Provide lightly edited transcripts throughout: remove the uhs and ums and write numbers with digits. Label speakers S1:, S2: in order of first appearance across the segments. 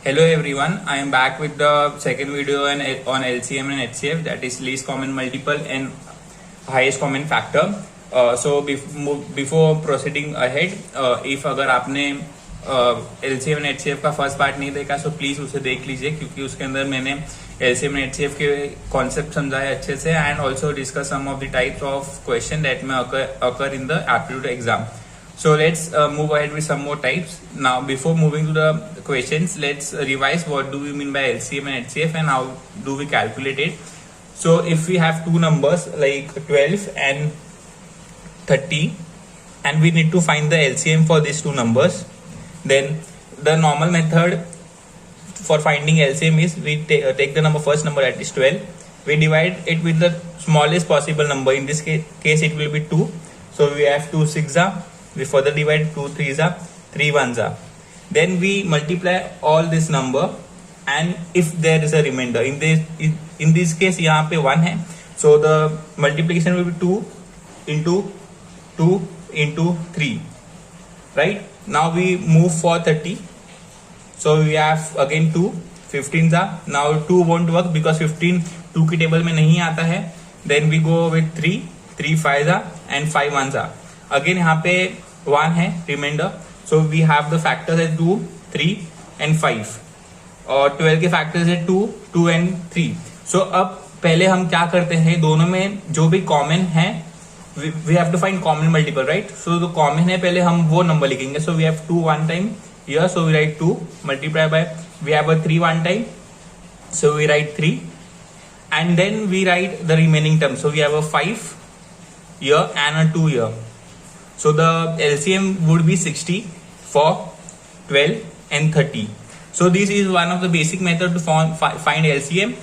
S1: Hello everyone, I am back with the second video on LCM and HCF, that is least common multiple and highest common factor. Before proceeding ahead, if अगर आपने LCM and HCF का first part नहीं देखा so please उसे देख लीजिए, क्योंकि उसके अंदर मैंने LCM and HCF के कॉन्सेप्ट समझाए अच्छे से and also discuss some of the types of question that में occur in the aptitude exam. So let's move ahead with some more types. Now before moving to the questions, let's revise what do we mean by LCM and HCF and how do we calculate it. So if we have two numbers like 12 and 30 and we need to find the LCM for these two numbers, then the normal method for finding LCM is we take the first number, that is 12, we divide it with the smallest possible number. In this case it will be 2. So we have 2 6 we further divide 2 3s are 3 1s are, then we multiply all this number and if there is a remainder in this case यहाँ पे 1 है, so the multiplication will be 2 into 2 into 3, right? Now we move for 30, so we have again 2 15s are, now 2 won't work because 15 2 की table में नहीं आता है, then we go with 3 5s are and 5 1s are. Again यहाँ पे 1 है remainder, so we have the factors at 2 3 and 5 और 12 के फैक्टर्स है 2 2 एंड 3. सो अब पहले हम क्या करते हैं, दोनों में जो भी कॉमन है we have to find common multiple, right? So जो कॉमन है पहले हम वो नंबर लिखेंगे. So we have 2 1 time here, so we write 2 multiply by, we have a 3 1 time, so we write 3 and then we write the remaining term. So we have a 5 here and a 2 here. So the LCM would be 60 for 12 and 30. So this is one of the basic method to find LCM.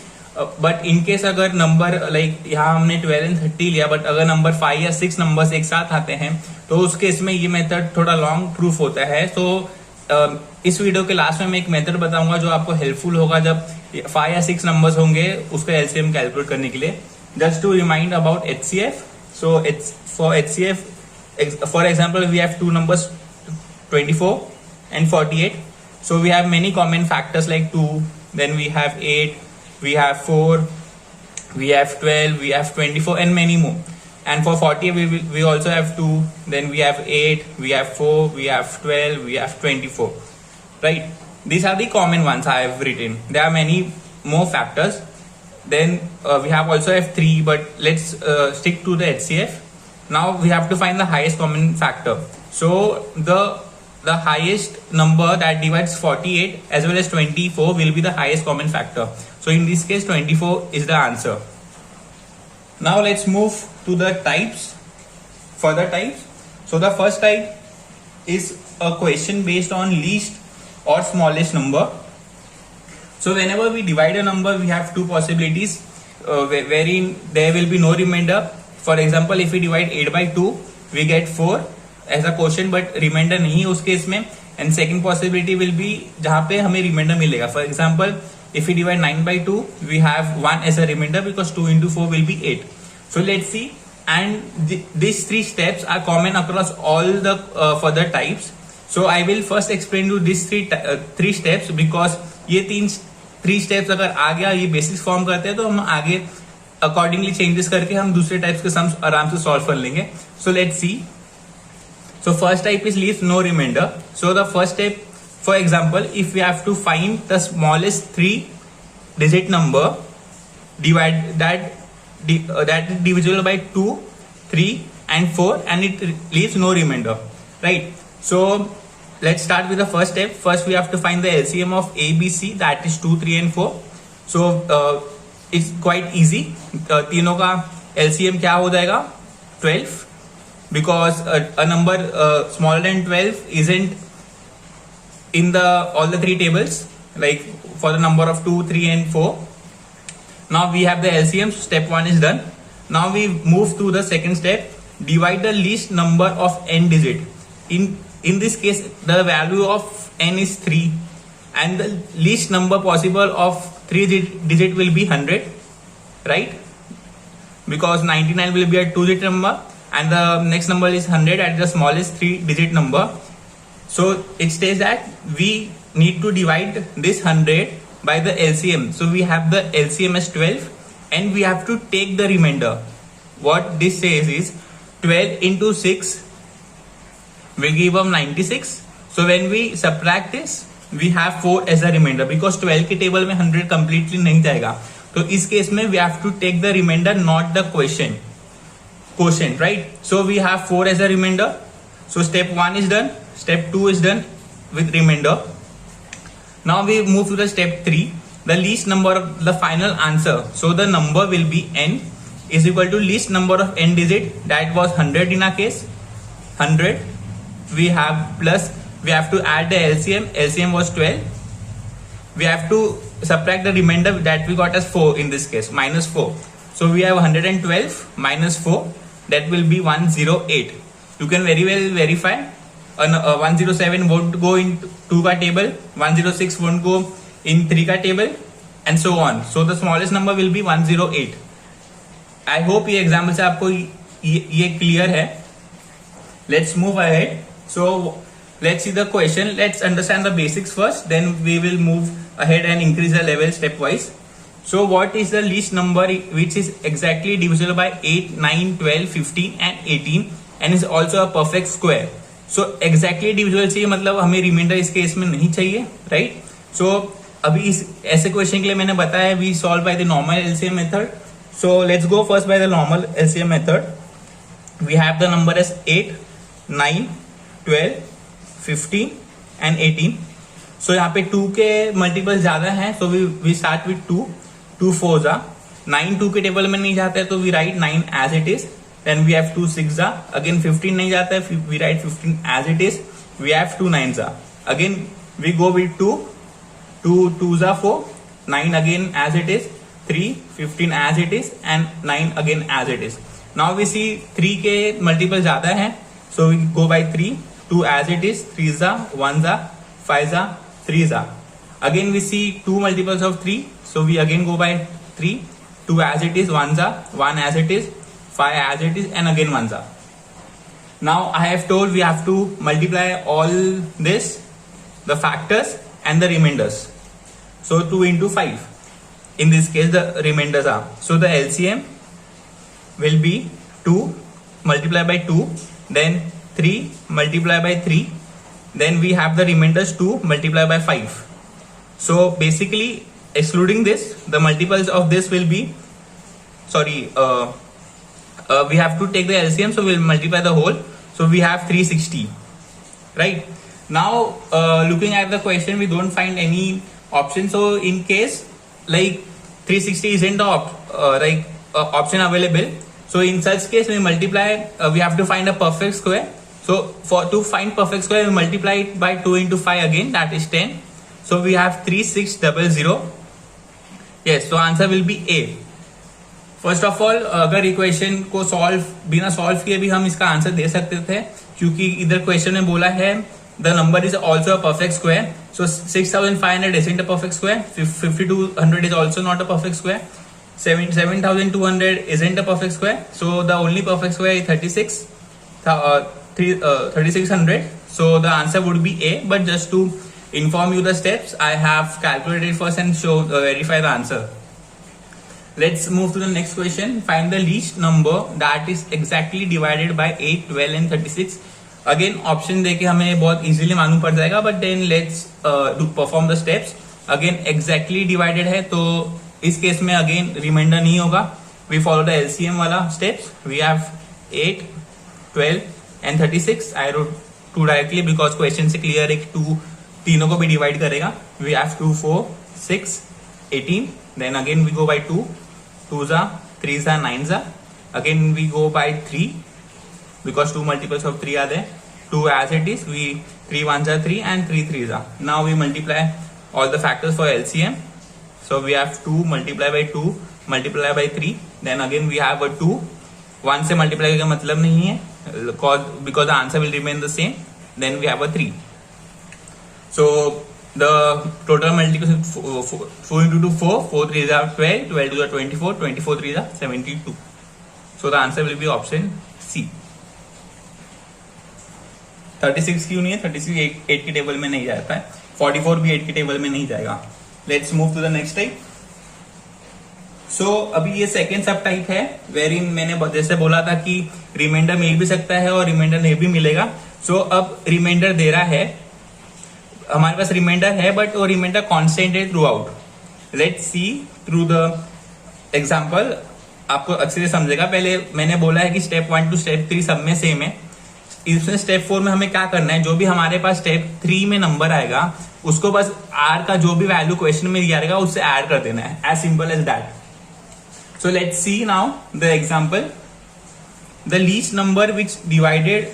S1: But in case अगर number like यहाँ हमने 12 and 30 लिया, but अगर number 5 या 6 numbers एक साथ आते हैं तो उस केस में ये मेथड थोड़ा लॉन्ग प्रूफ होता है. तो इस वीडियो के लास्ट में मैं एक मेथड बताऊंगा जो आपको हेल्पफुल होगा जब 5 या 6 नंबर्स होंगे उसका LCM कैलकुलेट करने के लिए. Just to remind about HCF. So it's for HCF, for example, we have two numbers 24 and 48. So we have many common factors like 2, then we have 8, we have 4, we have 12, we have 24 and many more. And for 48 we also have 2, then we have 8, we have 4, we have 12, we have 24, right? These are the common ones I have written. There are many more factors. Then we have also have 3, but let's stick to the HCF. Now we have to find the highest common factor. So the highest number that divides 48 as well as 24 will be the highest common factor. So in this case 24 is the answer. Now let's move to the types. Further types. So the first type is a question based on least or smallest number. So whenever we divide a number, we have two possibilities wherein there will be no remainder. For example, if we divide 8 by 2, we get 4 as a quotient, but remainder नहीं है उस case में. And second possibility will be जहाँ पे हमें remainder मिलेगा. For example, if we divide 9 by 2, we have 1 as a remainder because 2 into 4 will be 8. So let's see. And these 3 steps are common across all the further types. So I will first explain you these three steps because ये 3 steps अगर आ गया, ये basis form करते हैं तो हम आगे accordingly changes करके हम दूसरे टाइप्स के सम्स आराम से सॉल्व कर लेंगे. So let's see. So first type is leaves no remainder. So the first step, for example, if we have to find the smallest 3 digit number, divide that is divisible by 2 3 and 4 and it leaves no remainder, right? So let's start with the first step. First we have to find the LCM of A, B, C, that is 2 3 and 4. So it's quite easy. तीनों का LCM क्या हो जाएगा? 12, because a number smaller than 12 isn't in all the 3 tables, like for the number of 2 3 and 4. Now we have the LCM, so step 1 is done. Now we move to the second step. Divide the least number of n digit. In this case, the value of n is 3 and the least number possible of 3 digit will be 100, right? Because 99 will be a 2-digit number and the next number is 100 at the smallest 3-digit number. So it states that we need to divide this 100 by the LCM. So we have the LCM as 12 and we have to take the remainder. What this says is 12 into 6 will give us 96. So when we subtract this, we have 4 as a remainder because 12 के table में 100 completely नहीं जाएगा. तो इस case में we have to take the remainder, not the quotient, right? So we have 4 as a remainder. So step 1 is done. Step 2 is done with remainder. Now we move to the step 3. The least number of the final answer. So the number will be n is equal to least number of n digit. That was 100 in our case. 100. We have plus. We have to add the LCM. LCM was 12. We have to subtract the remainder that we got as 4 in this case, minus 4. So we have 112 minus 4. That will be 108. You can very well verify. 107 won't go in 2 का table. 106 won't go in 3 का table, and so on. So the smallest number will be 108. I hope ये example से आपको ये clear है. Let's move ahead. So let's see the question. Let's understand the basics first. Then we will move ahead and increase the level stepwise. So what is the least number which is exactly divisible by 8, 9, 12, 15 and 18 and is also a perfect square? So exactly divisible चाहिए, मतलब हमें reminder इस case में नहीं चाहिए, right? So अभी इस ऐसे क्वेश्चन के लिए मैंने बताया we solve by the normal LCM method. So let's go first by the normal LCM method. We have the number as 8, 9, 12, 15 and 18. सो यहाँ पे 2 के मल्टीपल ज्यादा है, सो वी स्टार्ट विथ 2. 2 4 जा 9. 2 के टेबल में नहीं जाता है तो we write 9 as it is. Then we have 2 6 जा. Again 15 नहीं जाता है, we write 15 as it is. We have 2 9 जा. Again we go with 2. 2 2 जा 4. 9 again as it is. 3 15 as it is and 9 again as it is. Now we see 3 के multiple ज्यादा है, so we go by 3. 2 as it is. 3 जा 1 जा 5 जा 3 जा. Again we see 2 multiples of 3, so we again go by 3. 2 as it is. 1 जा 1 as it is. 5 as it is and again 1 जा. Now I have told we have to multiply all this, the factors and the remainders. So 2 into 5. In this case the remainders are. So the LCM will be 2 multiplied by 2, then 3 multiplied by 3, then we have the remainders 2 multiplied by 5. So basically excluding this, the multiples of this will be, we have to take the LCM, so we'll multiply the whole. So we have 360, right? Now looking at the question, we don't find any option. So in case like 360 isn't the option available, so in such case we multiply, we have to find a perfect square. So to find perfect square, we multiply it by 2 into 5 again, that is 10. So we have 3600. Yes, so answer will be A. First of all अगर equation को बिना solve किए भी हम इसका answer दे सकते थे, क्योंकि इधर क्वेश्चन में बोला है the number is also a perfect square. So 6500 isn't a perfect square. 5200 is also not a perfect square. 7200 isn't a perfect square. So the only perfect square is 3600. So the answer would be A. But just to inform you the steps, I have calculated first and verify the answer. Let's move to the next question. Find the least number that is exactly divided by 8, 12 and 36. Again option देके हमें बहुत easily मालूम पड़ जाएगा, but then let's perform the steps. Again exactly divided है, तो इस case में again remainder नहीं होगा. We follow the LCM वाला steps. We have 8, 12 and 36. I wrote 2 directly because question से clear है कि 2 तीनों को भी divide करेगा. We have 2 4 6 18. Then again we go by 2. 2 जा 3 जा 9 जा. Again we go by 3 because 2 multiples of 3 are there. 2 as it is. 3 1 जा 3 and 3 3 जा. Now we multiply all the factors for LCM. So we have 2 multiplied by 2 multiplied by 3. Then again we have a 2. 1 से multiply का मतलब नहीं है because the answer will remain the same. Then we have a 3. So the total multiplication 4 into 2 4, 4 3s are 12, 12 2s are 24, 24 3s are 72. So the answer will be option C. 36 क्यों नहीं है? 36 8 के table में नहीं जाता है. 44 भी 8 के टेबल में नहीं जाएगा. Let's move to the next type. So अभी ये सेकेंड सब टाइप है वेर इन मैंने जैसे बोला था कि रिमाइंडर मिल भी सकता है और रिमाइंडर नहीं भी मिलेगा. सो अब रिमाइंडर दे रहा है, हमारे पास रिमाइंडर है बट वो रिमाइंडर कांस्टेंट है through out. Let's see through the example, आपको अच्छे से समझेगा. पहले मैंने बोला है कि स्टेप 1 टू स्टेप 3 सब में सेम है. इसमें स्टेप 4 में हमें क्या करना है, जो भी हमारे पास स्टेप 3 में नंबर आएगा उसको बस आर का जो भी वैल्यू क्वेश्चन में दिया रहेगा उससे ऐड कर देना है. As simple as that. So let's see now the example. The least number which divided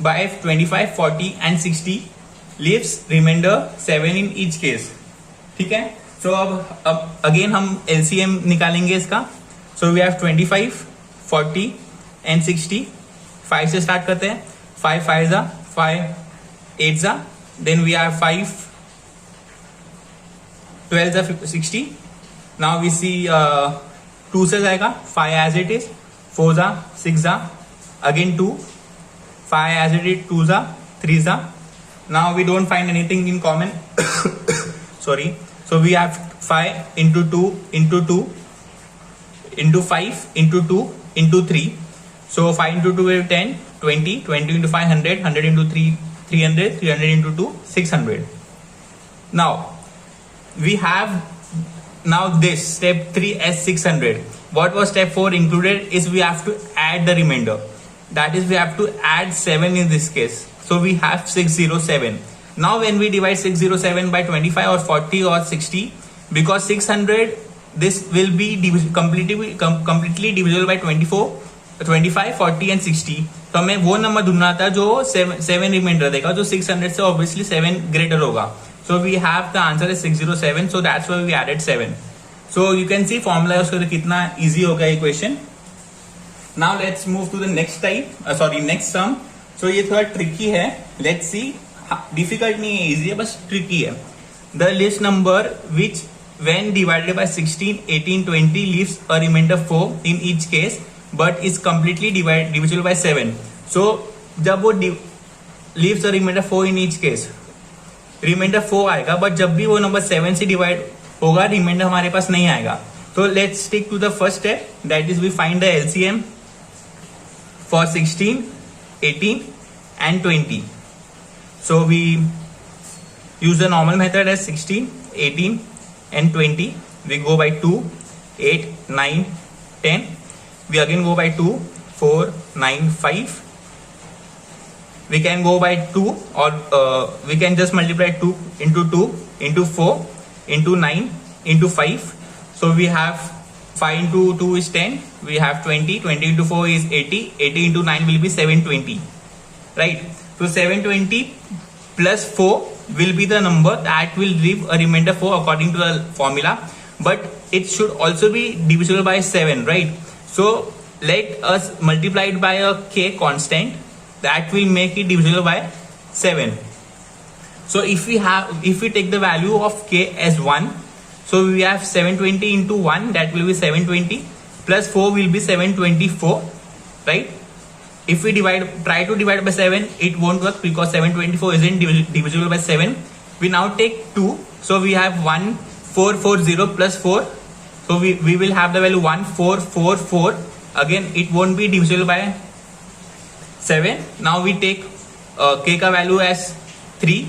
S1: by 25, 40 and 60 leaves remainder 7 in each case. ठीक है. सो अब अगेन हम एलसीएम निकालेंगे इसका. सो वी हैव 25, 40 एंड 60. 5 से स्टार्ट करते हैं. 5 5 जा, 5 8 जा, देन वी हैव 5 12 जा 60. नाउ वी सी 2 से जाएगा 5 एज इट इज, 4 जा 6 जा, अगेन 2, 5 एज इट इज, 2 जा 3 जा. Now we don't find anything in common. Sorry. So we have 5 into 2 into 2 into 5 into 2 into 3. So 5 into 2 is 10, 20, 20 into 5, 100, 100 into 3, 300, 300 into 2, 600. Now we have now this step 3 as 600. What was step 4 included is we have to add the remainder. That is we have to add 7 in this case. So we have 607. Now when we divide 607 by 25 or 40 or 60, because 600 this will be completely divisible by 24, 25, 40 and 60. तो हमें वो number ढूंढना था जो 7 reminder देगा, जो 600 से obviously 7 greater होगा. So we have the answer is 607. So that's why we added 7. So you can see formula उसका कितना इजी होगा ये question. Now let's move to the next type, sorry next sum. So ये थोड़ा tricky है. Let's C. Difficult नहीं है, easy है, बस ट्रिकी है. The list number which when divided by 16, 18, 20 leaves a remainder 4 in each case but is completely divisible by 7. So जब वो leaves a remainder 4 in each case, remainder 4 आएगा, but जब भी वो नंबर 7 से डिवाइड होगा रिमाइंडर हमारे पास नहीं आएगा. तो let's stick to the first step, that is we find the LCM for 16, 18 and 20. So we use the normal method as 16, 18 and 20. We go by 2, 8, 9, 10. We again go by 2, 4, 9, 5. We can go by 2 or we can just multiply 2 into 4 into 9 into 5. So we have 5 into 2 is 10. We have 20. 20 into 4 is 80. 80 into 9 will be 720. Right? So 720 plus 4 will be the number that will leave a remainder 4 according to the formula, but it should also be divisible by 7, right? So let us multiply it by a k constant that will make it divisible by 7. So if we take the value of k as 1, so we have 720 into 1, that will be 720, plus 4 will be 724, right? If we try to divide by 7, it won't work because 724 isn't divisible by 7. We now take 2. So we have 1440 plus 4. So we will have the value 1444. Again, it won't be divisible by 7. Now we take k ka value as 3.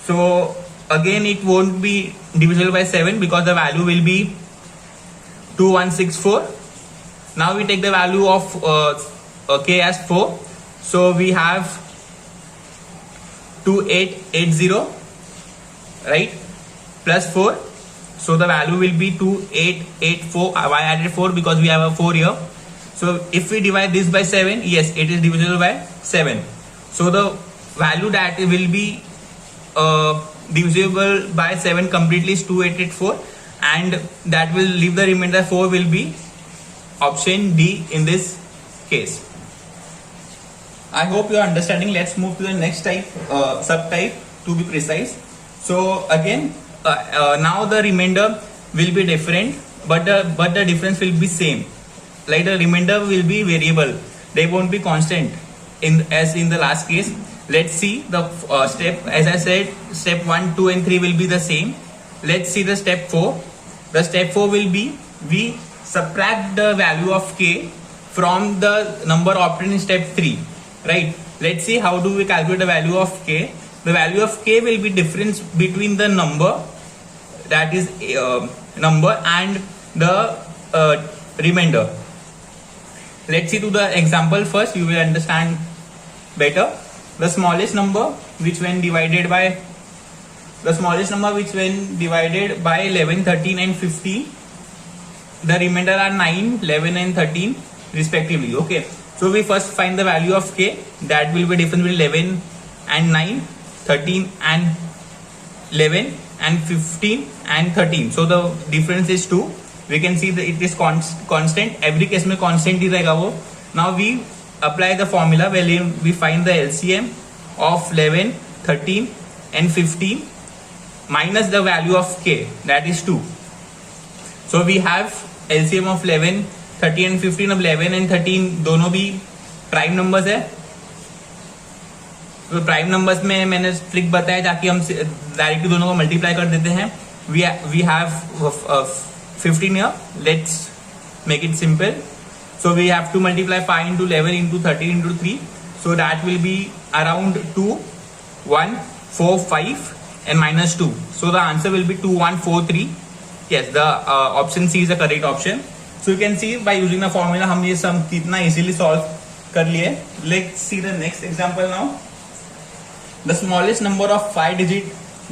S1: So again, it won't be divisible by 7 because the value will be 2164. Now we take the value of k as 4. So we have 2880, right, plus 4. So the value will be 2884. Why added 4? Because we have a 4 here. So if we divide this by 7, yes, it is divisible by 7. So the value that will be divisible by 7 completely is 2884, and that will leave the remainder 4 will be option D in this case. I hope you are understanding. Let's move to the next type, subtype to be precise. So again, now the remainder will be different, but the difference will be same. Like the remainder will be variable; they won't be constant as in the last case. Let's see the step. As I said, step 1, 2 and 3 will be the same. Let's see the step 4. The step 4 will be, we subtract the value of k from the number obtained in step 3, right? Let's see how do we calculate the value of k. The value of k will be difference between the number, that is number, and the remainder. Let's see to the example first, you will understand better. The smallest number which when divided by 11, 13 and 15, the remainder are 9, 11 and 13 respectively. Okay, so we first find the value of k, that will be difference between 11 and 9, 13 and 11 and 15 and 13. So the difference is 2. We can see that it is constant. Every case में constant ही रहेगा वो. Now we apply the formula where we find the LCM of 11, 13 and 15 minus the value of k, that is 2. So we have LCM of 11, 13 and 15. अब 11 and 13 दोनों भी prime numbers है. तो prime numbers में मैंने trick बताया ताकि हम डायरेक्टली दोनों को मल्टीप्लाई कर देते हैं. We have 15 here. Let's make it simple. So we have to multiply 5 into 11 into 13 into 3. So that will be around 2, 1, 4, 5 and minus 2. So the answer will be 2, 1, 4, 3. Yes, the option C is the correct option. So you can see by using the formula हम ये sum कितना easily solve कर लिए. Let's see the next example now. The smallest number of 5 digit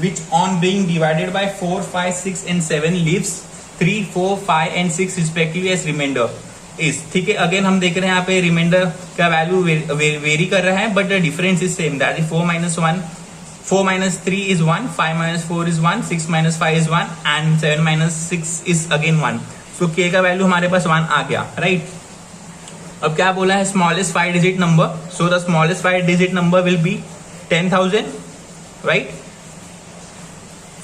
S1: which on being divided by 4, 5, 6 and 7 leaves 3, 4, 5 and 6 respectively as remainder is. ठीक है, again हम देख रहे हैं यहाँ पे रिमाइंडर का वैल्यू वेरी कर रहा है, but the difference is same, that is 4 minus 1, 4 minus 3 is 1, 5 minus 4 is 1, 6 minus 5 is 1 and 7 minus 6 is again 1. So k का वैल्यू हमारे पास 1 आ गया, राइट. अब क्या बोला है, smallest 5 digit number. So the smallest 5 digit number will be 10,000, right?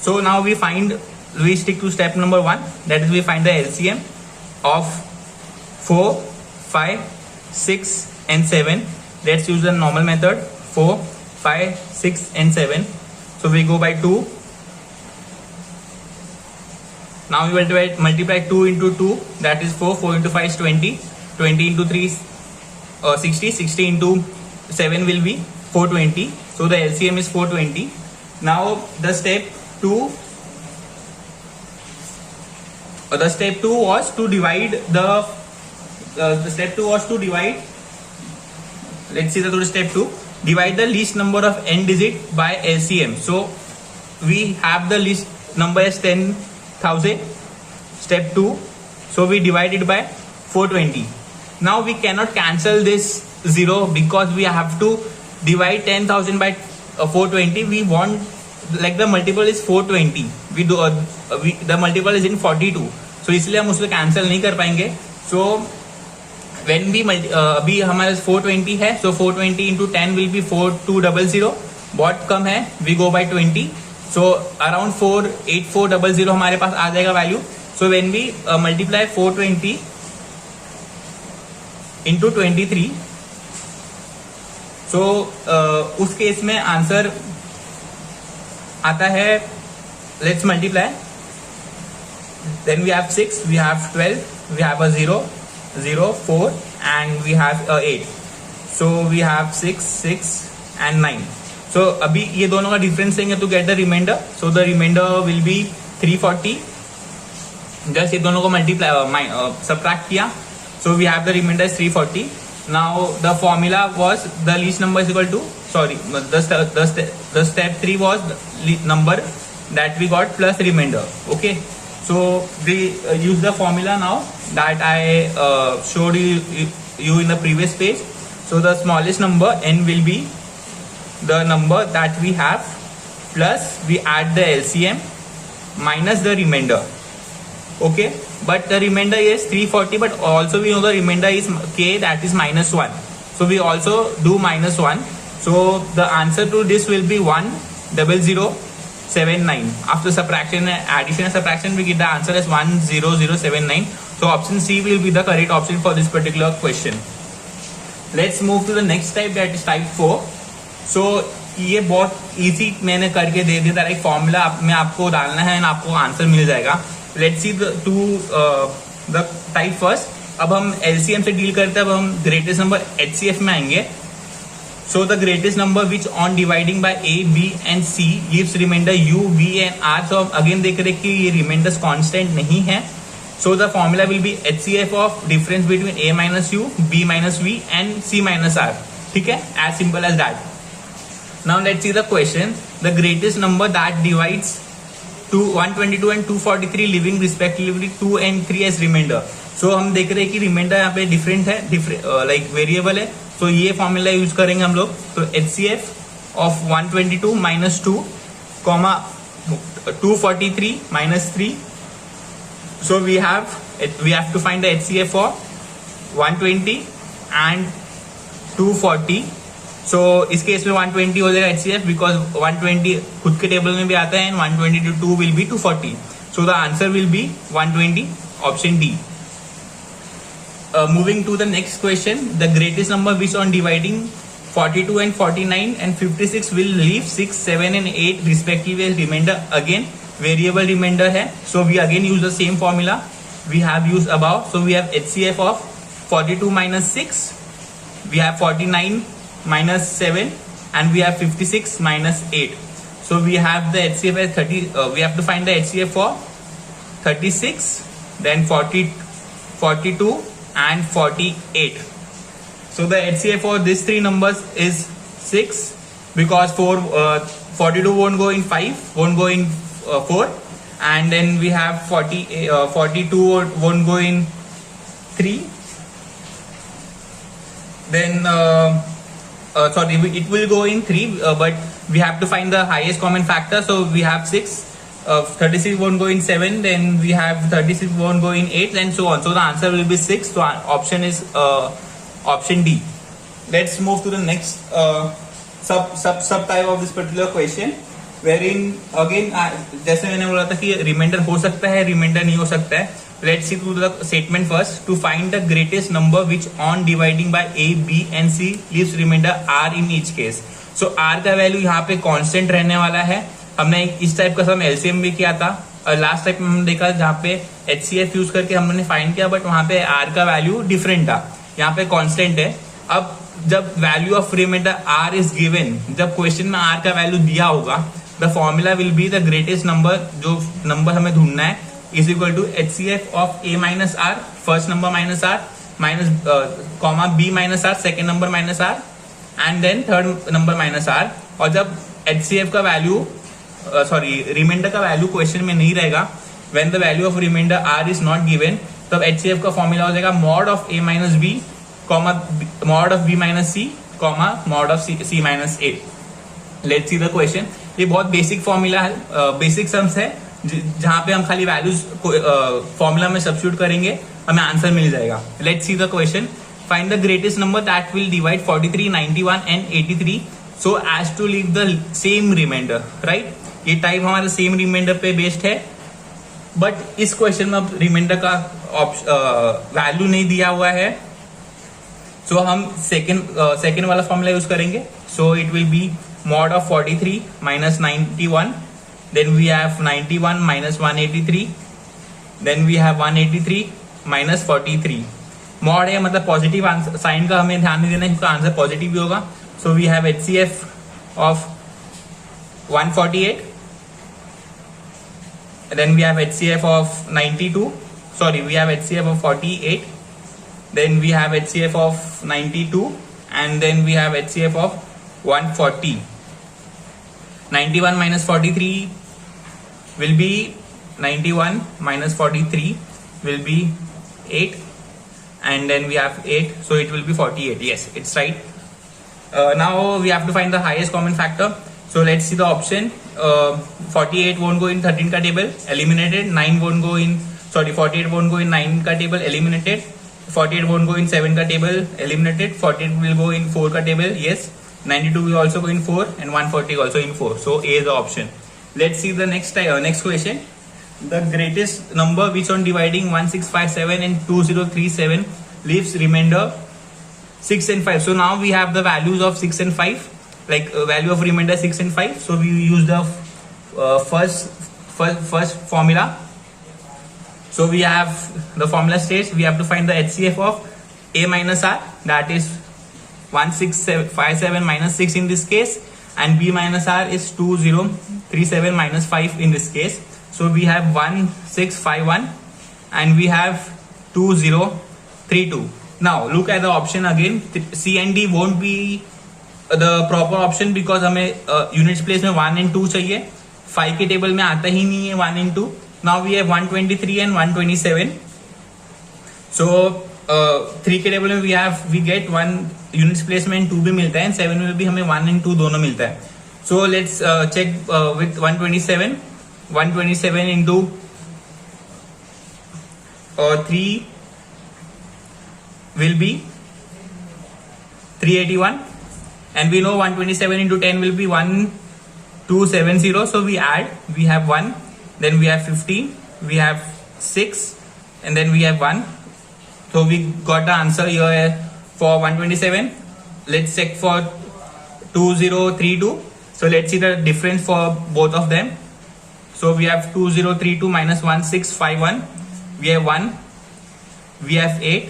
S1: So now we stick to step number 1, that is we find the LCM of 4, 5, 6 and 7. Let's use the normal method. 4, 5, 6 and 7. So we go by 2. Now we will multiply 2 into 2, that is 4. 4 into 5 is 20. 20 into 3 is 60. 60 into 7 will be 420. So the LCM is 420. Now the step 2 was to divide let's see the step 2, divide the least number of n digit by LCM. So we have the least number as 10,000, step 2. So we divide it by 420. Now we cannot cancel this 0 because we have to divide 10,000 by 420. We want, like the multiple is 420, the multiple is in 42, so इसलिए हम उसको cancel नहीं कर पाएंगे. So when we अभी हमारे 420 है, so 420 into 10 will be 4200. बहुत कम है, we go by 20, so around 48400 हमारे पास आ जाएगा value. So when we multiply 420 into 23, so उस केस में आंसर आता है, let's multiply, then we have 6, we have 12, we have a 0, 0, 4 and we have a 8. So we have 6, 6 and 9. So अभी ये दोनों का डिफरेंस लेंगे to get the remainder. So the remainder will be 340. Just ये दोनों को मल्टीप्लाई सबट्रैक्ट किया, so we have the remainder is 340. Now the formula was the least number is equal to, the step 3 was the number that we got plus remainder. Okay, so we use the formula now that I showed you in the previous page. So the smallest number n will be the number that we have plus we add the LCM minus the remainder. Okay, but the remainder is 340, but also we know the remainder is k, that is minus 1. So we also do minus 1. So the answer to this will be 10079. After subtraction, addition and subtraction, we get the answer as 10079. So option C will be the correct option for this particular question. Let's move to the next type, that is type 4. सो ये बहुत easy मैंने करके दे दिया था, एक formula में आपको डालना है एंड आपको आंसर मिल जाएगा. Let's see the type first. अब हम एलसीएम से डील करते हैं, अब हम ग्रेटेस्ट नंबर एचसीएफ में आएंगे. So the greatest number which on dividing by A B and C leaves remainder U V and R. So हम अगेन देख रहे हैं कि ये रिमाइंडर्स कांस्टेंट नहीं है. So the formula will be HCF of difference between A minus U, B minus V and C minus R. ठीक है, as simple as that. Now let's see the question. The greatest number that divides 122 and 243 leaving respectively 2 and 3 as remainder. So हम देख रहे हैं कि reminder यहाँ पे different है, लाइक वेरिएबल है. तो ये फॉर्मूला यूज करेंगे हम लोग. तो HCF of 122 minus 2 comma 243 minus 3. So we have to find the HCF of 120 and 240. So इस केस में 120 हो जाएगा एचसीएफ, बिकॉज 120 खुद के टेबल में भी आता है and 122 will be 240. So the answer will be 120, option D. Moving to the next question, the greatest number which on dividing 42 and 49 and 56 will leave 6, 7 and 8 respectively as remainder. Again variable remainder है, so we again use the same formula we have used above. So we have HCF of 42 minus 6, we have 49 minus 7 and we have 56 minus 8. So we have the HCF as 30. We have to find the HCF for 36, then 42 and 48. So the HCF for these three numbers is 6, because 42 won't go in 5, won't go in 4, and then we have 42 won't go in 3. Then it will go in 3, but we have to find the highest common factor. So we have 6. 36 won't go in 7, then we have 36 won't go in 8, and so on. So the answer will be 6. So option is option D. Let's move to the next sub type of this particular question, wherein again जैसे मैंने बोला था कि reminder हो सकता है, reminder नहीं हो सकता है. Let's see to the statement first. To find the greatest number which on dividing by A, B and C leaves remainder R in each case. So R का वैल्यू यहाँ पे कांस्टेंट रहने वाला है. हमने इस टाइप का सम एलसीएम भी किया था, और लास्ट टाइप में हमने देखा जहाँ पे एचसीएफ यूज करके हमने फाइंड किया, बट वहां पे आर का वैल्यू डिफरेंट था, यहाँ पे कांस्टेंट है. अब जब value of remainder R is given, जब क्वेश्चन में आर का वैल्यू दिया होगा, the formula will be the greatest number, जो नंबर हमें ढूंढना है, is equal to HCF of A minus R, first number minus R, minus comma B minus R, second number minus R, and then third number minus R. और जब HCF का value remainder का value question में नहीं रहेगा, when the value of remainder R is not given, तब HCF का formula हो जाएगा mod of A minus B, comma mod of B minus C, comma mod of C minus A. Let's see the question. ये बहुत basic formula है, basic sums है, जहां पे हम खाली वैल्यूज फॉर्मूला में सब्स्टिट्यूट करेंगे, हमें आंसर मिल जाएगा. Let's see the question. Find the greatest number that will divide 43, 91 and 83 so as to leave the same remainder. Right, ये टाइप हमारा सेम रिमाइंडर पे बेस्ड है, बट इस क्वेश्चन में अब रिमाइंडर का वैल्यू नहीं दिया हुआ है. सो हम सेकेंड वाला फॉर्मूला यूज करेंगे. So it will be mod of 43 minus 91, then we have 91 minus 183, then we have 183 minus 43. Mod है मतलब पॉजिटिव साइन का हमें ध्यान नहीं देना है, क्योंकि आंसर पॉजिटिव भी होगा. So we have HCF of 148, then we have HCF of 92, sorry, we have HCF of 48, then we have HCF of 92, and then we have HCF of 140. 91 minus 43 will be 91 minus 43 will be 8, and then we have 8, so it will be 48. Yes, it's right. Now we have to find the highest common factor. So let's see the option. 48 won't go in 13 का table, eliminated. 9 won't go in, sorry, 48 won't go in 9 का table, eliminated. 48 won't go in 7 का table, eliminated. 48 will go in 4 का table, yes. 92 will also go in 4, and 140 also in 4. So A is the option. Let's see the next question. The greatest number which on dividing 1657 and 2037 leaves remainder 6 and 5. So now we have the values of 6 and 5. like value of remainder 6 and 5. So we use the first formula. So we have the formula states we have to find the HCF of A minus R, that is 1657 minus 6 in this case, and B minus R is 2037 minus 5 in this case. So we have 1651 and we have 2032. Now look at the option again. C and D won't be the proper option because हमें units place में 1 and 2 चाहिए. 5 के table में आता ही नहीं है 1 and 2. Now we have 123 and 127. So 3 के table में we get 1 units place में 2 भी मिलता है, and 7 में भी हमें 1 and 2 दोनों मिलता है. So let's check with 127. 127 into 3 will be 381, and we know 127 into 10 will be 1270. So we add, we have 1, then we have 15, we have 6, and then we have 1. So we got the answer here for 127. Let's check for 2032. So let's see the difference for both of them. So we have 2032 minus 1651. We have 1, we have 8,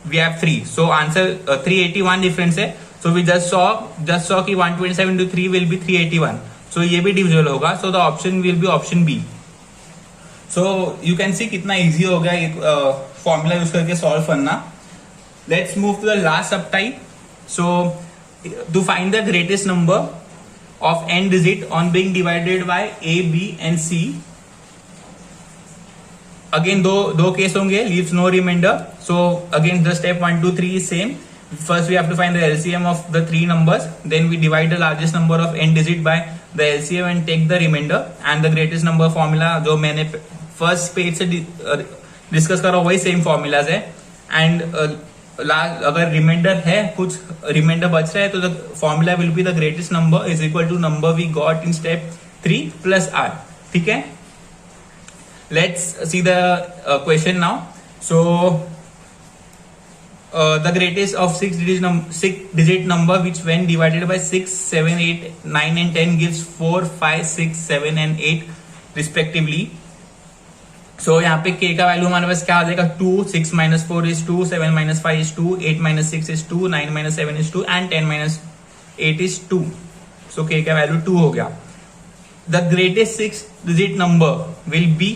S1: we have 3. So answer 381 difference है. So we just saw कि 127 to 3 will be 381. So ये भी divisible होगा. So the option will be option B. So you can see कितना easy हो गया एक formula use करके solve करना. Let's move to the last subtype. So to find the greatest number of n digit on being divided by A, B and C. Again दो case होंगे, leaves no remainder. So again the step 1, 2, 3 is same. First we have to find the LCM of the 3 numbers. Then we divide the largest number of n digit by the LCM and take the remainder. And the greatest number formula जो मैंने first page से discuss करा वही same formulas है. And अगर remainder है, कुछ remainder बच रहा है, तो the formula will be the greatest number is equal to number we got in step 3 plus R. ठीक है, let's see the question now. So the greatest of 6 digit number which when divided by 6, 7, 8, 9 and 10 gives 4, 5, 6, 7 and 8 respectively. So यहाँ पे k का value हमारे पास क्या आ जाएगा, 2, 6 minus 4 is 2, 7 minus 5 is 2, 8 minus 6 is 2, 9 minus 7 is 2 and 10 minus 8 is 2. So k का value 2 हो गया. The greatest 6 digit number will be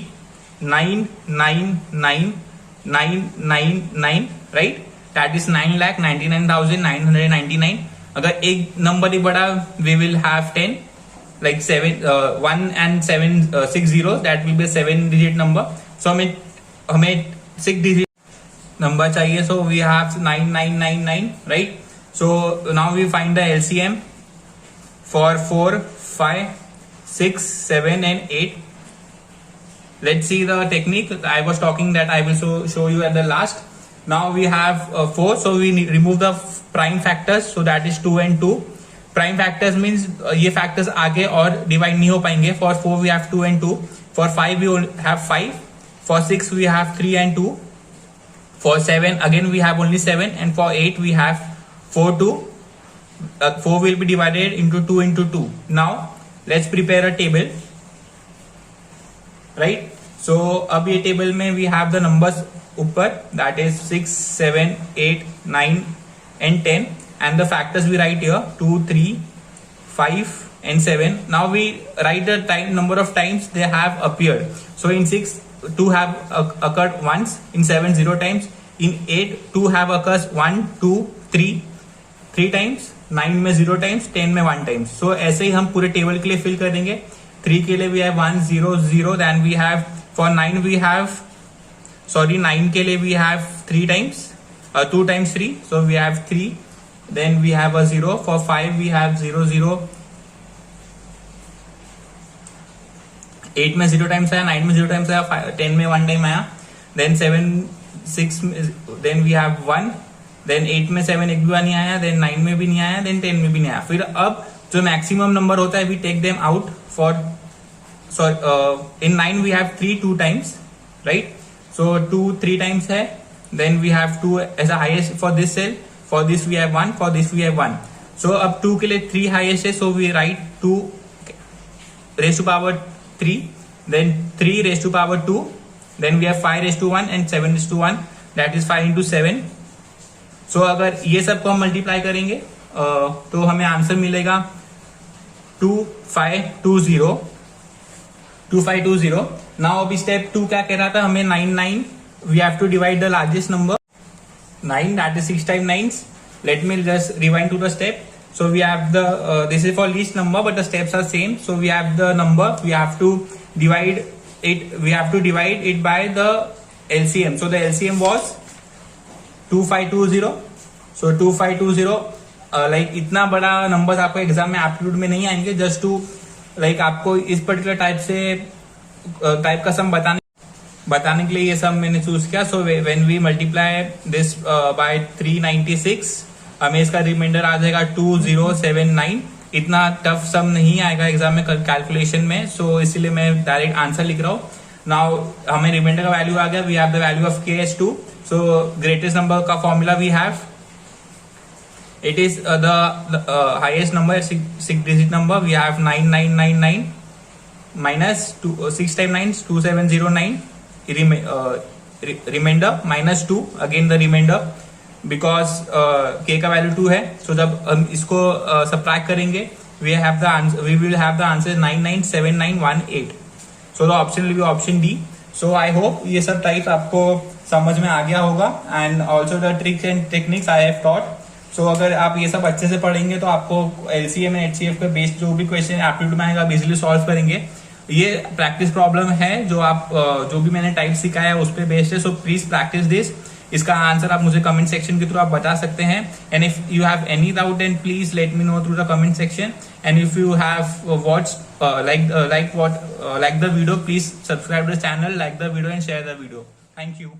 S1: 99999, right? That is 9,99,999. अगर एक नंबर ही बड़ा, we will have 10. Like 1 and 7 6 zeros, that will be a 7 digit number. So हमें 6 digit number चाहिए. So we have 9999, right? So now we find the LCM for 4, 5, 6, 7 and 8. Let's see the technique. I was talking that I will show you at the last. Now we have 4, so we remove the prime factors. So that is 2 and 2. Prime factors means ये factors आगे और divide नहीं हो पाएंगे. For 4 we have 2 and 2. For 5 we have 5. For 6 we have 3 and 2. For 7 again we have only 7. And for 8 we have 4, 2. 4 will be divided into 2 into 2. Now let's prepare a table. Right? So अब ये table में we have the numbers ऊपर, that is 6, 7, 8, 9 and 10. And the factors we write here 2, 3, 5 and 7. Now we write the number of times they have appeared. So in 6 2 have occurred once, in 7 0 times, in 8 2 have occurs 1, 2, 3 times, 9 में 0 times, 10 में 1 times. So ऐसे ही हम पूरे table के लिए fill कर देंगे. 3 के लिए we have 1 0 0. Then we have for 9 we have 9 के लिए we have 3 times, 2 times 3. So we have 3. Then we have a 0. For 5 we have 0 0. 8 में 0 times आया, 9 में 0 times आया, 10 में 1 time आया. Then 7 6 then we have 1. Then 8 में 7 एक भी नहीं आया. Then 9 में भी नहीं आया. Then 10 में भी नहीं आया. फिर अब जो मैक्सिमम नंबर होता है we take them out. For in 9 we have 3 2 times, right? So 2 3 times है. Then we have 2 as a highest for this cell. For this we have 1. For this we have 1. सो अब 2 के लिए 3 highest है, so we write 2 raised to power 3, then 3 raised to power 2, then we have 5 raised to 1 and 7 raised to 1, that is 5 into 7. So अगर ये सब को हम multiply करेंगे तो हमें आंसर मिलेगा 2520. नाउ अभी स्टेप 2 क्या कह रहा था हमें? 9 we have to divide the largest number 9, that is 6 times 9. Let me just rewind to the step. So we have the this is for least number, but the steps are same. So we have the number, we have to divide it by the LCM. So the LCM was 2520. So 2520 like इतना बड़ा number आपको exam में aptitude में नहीं आएंगे, just to like आपको इस particular type का सम बताने के लिए ये सब मैंने चूज किया. So when we multiply this by 396 हमें इसका रिमाइंडर आ जाएगा 2079. इतना टफ सम नहीं आएगा एग्जाम में कैलकुलेशन में, सो इसीलिए मैं डायरेक्ट आंसर लिख रहा हूँ. नाउ हमें रिमाइंडर का वैल्यू आ गया. We have the value of KS2. So greatest number का formula we have, it is the highest number 6 digit number. We have 9999 minus 6 times 9 2709 remainder minus 2 again the remainder because k का value 2 है. सो जब हम इसको subtract करेंगे we will have the answer 997918. So the option will be option D. So I hope ये सब type आपको समझ में आ गया होगा and also the tricks and techniques I have taught. So अगर आप ये सब अच्छे से पढ़ेंगे तो आपको LCM एंड HCF के बेस्ड जो भी क्वेश्चन एप्टीट्यूड में आएगा आप इजिली सॉल्व करेंगे. ये प्रैक्टिस प्रॉब्लम है जो भी मैंने टाइप सिखाया है उस पर बेस्ड है. So please practice this. इसका आंसर आप मुझे कमेंट सेक्शन के थ्रू आप बता सकते हैं. And if you have any doubt then please let me know through the comment section. And if you have watched like the video, please subscribe to the channel, like the video and share the video. Thank you.